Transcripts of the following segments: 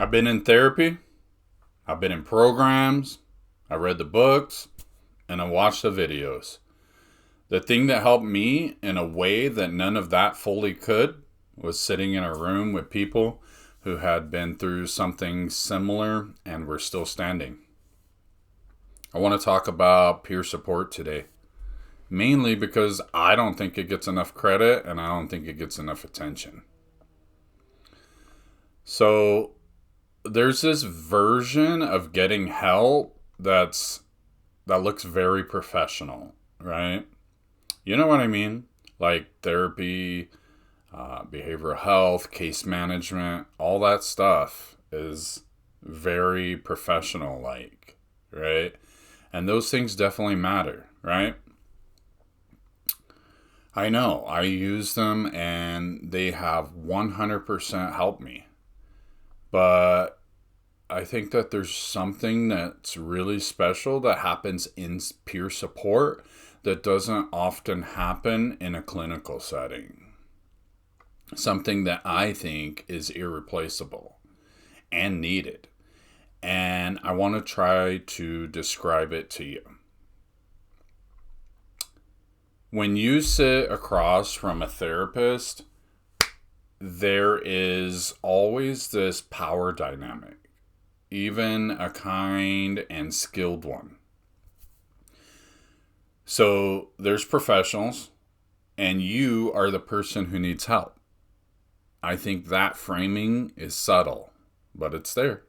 I've been in therapy, I've been in programs, I read the books, and I watched the videos. The thing that helped me in a way that none of that fully could was sitting in a room with people who had been through something similar and were still standing. I want to talk about peer support today, mainly because I don't think it gets enough credit and I don't think it gets enough attention. So, there's this version of getting help that looks very professional, right? You know what I mean? Like therapy, behavioral health, case management, all that stuff is very professional like, right? And those things definitely matter, right? I know, I use them and they have 100% helped me. But I think that there's something that's really special that happens in peer support that doesn't often happen in a clinical setting. Something that I think is irreplaceable and needed. And I want to try to describe it to you. When you sit across from a therapist, there is always this power dynamic, even a kind and skilled one. So there's professionals, and you are the person who needs help. I think that framing is subtle, but it's there.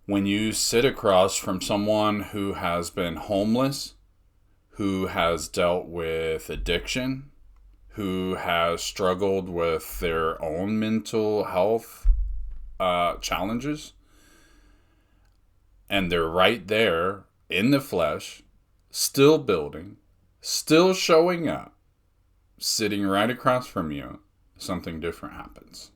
When you sit across from someone who has been homeless, who has dealt with addiction, who has struggled with their own mental health challenges, and they're right there in the flesh, still building, still showing up, sitting right across from you, something different happens.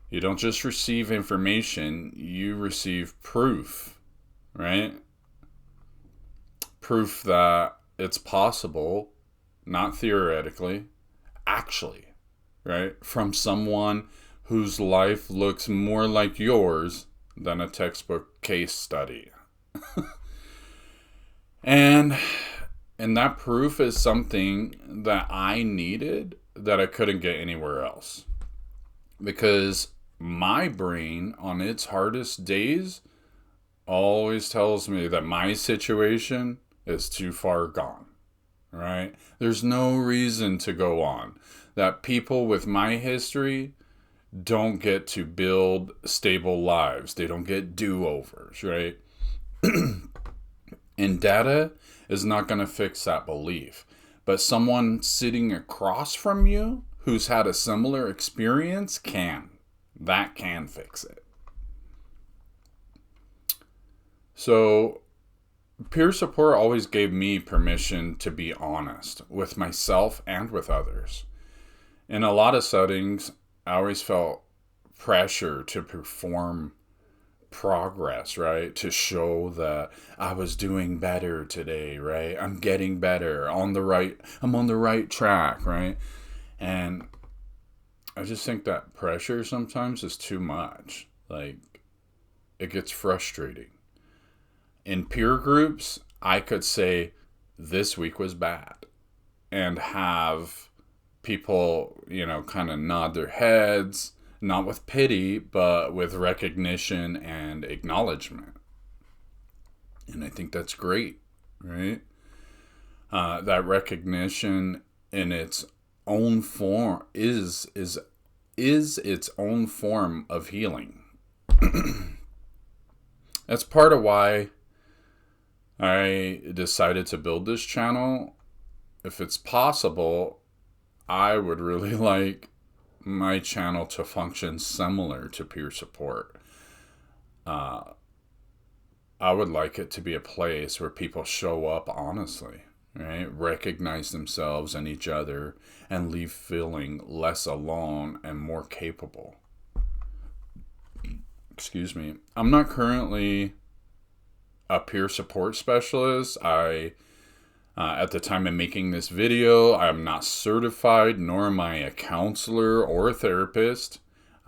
You don't just receive information, you receive proof, right? Proof that it's possible, not theoretically, actually, right? From someone whose life looks more like yours than a textbook case study. and that proof is something that I needed that I couldn't get anywhere else. Because my brain on its hardest days always tells me that my situation is too far gone. Right? There's no reason to go on. That people with my history don't get to build stable lives. They don't get do-overs, right? And data is not going to fix that belief. But someone sitting across from you who's had a similar experience can. That can fix it. So, peer support always gave me permission to be honest with myself and with others. In a lot of settings, I always felt pressure to perform progress, right? To show that I was doing better today, right? I'm getting better, I'm on the right track, right? And I just think that pressure sometimes is too much. Like, it gets frustrating. In peer groups, I could say this week was bad and have people, kind of nod their heads, not with pity, but with recognition and acknowledgement. And I think that's great, right? That recognition in its own form is its own form of healing. That's part of why I decided to build this channel. If it's possible, I would really like my channel to function similar to peer support. I would like it to be a place where people show up honestly, right? Recognize themselves and each other and leave feeling less alone and more capable. Excuse me. I'm not currently a peer support specialist. At the time of making this video, I'm not certified, nor am I a counselor or a therapist.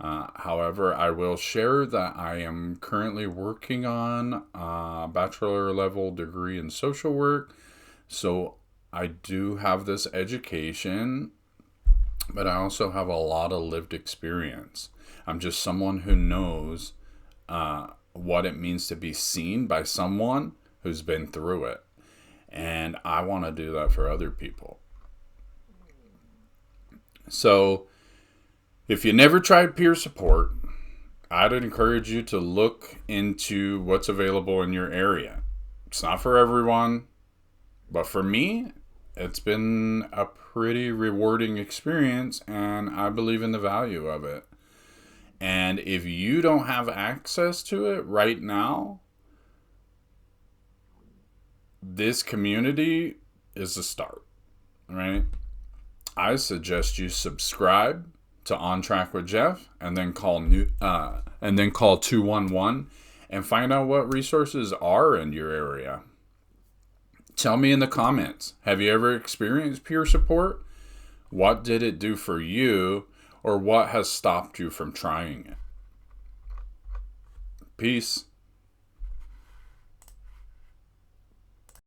However, I will share that I am currently working on a bachelor level degree in social work. So I do have this education, but I also have a lot of lived experience. I'm just someone who knows what it means to be seen by someone who's been through it. And I want to do that for other people. So, if you never tried peer support, I'd encourage you to look into what's available in your area. It's not for everyone, but for me, it's been a pretty rewarding experience, and I believe in the value of it. And if you don't have access to it right now, this community is a start, right? I suggest you subscribe to On Track with Jeff, and then call 211 and find out what resources are in your area. Tell me in the comments, have you ever experienced peer support? What did it do for you, or what has stopped you from trying it? Peace.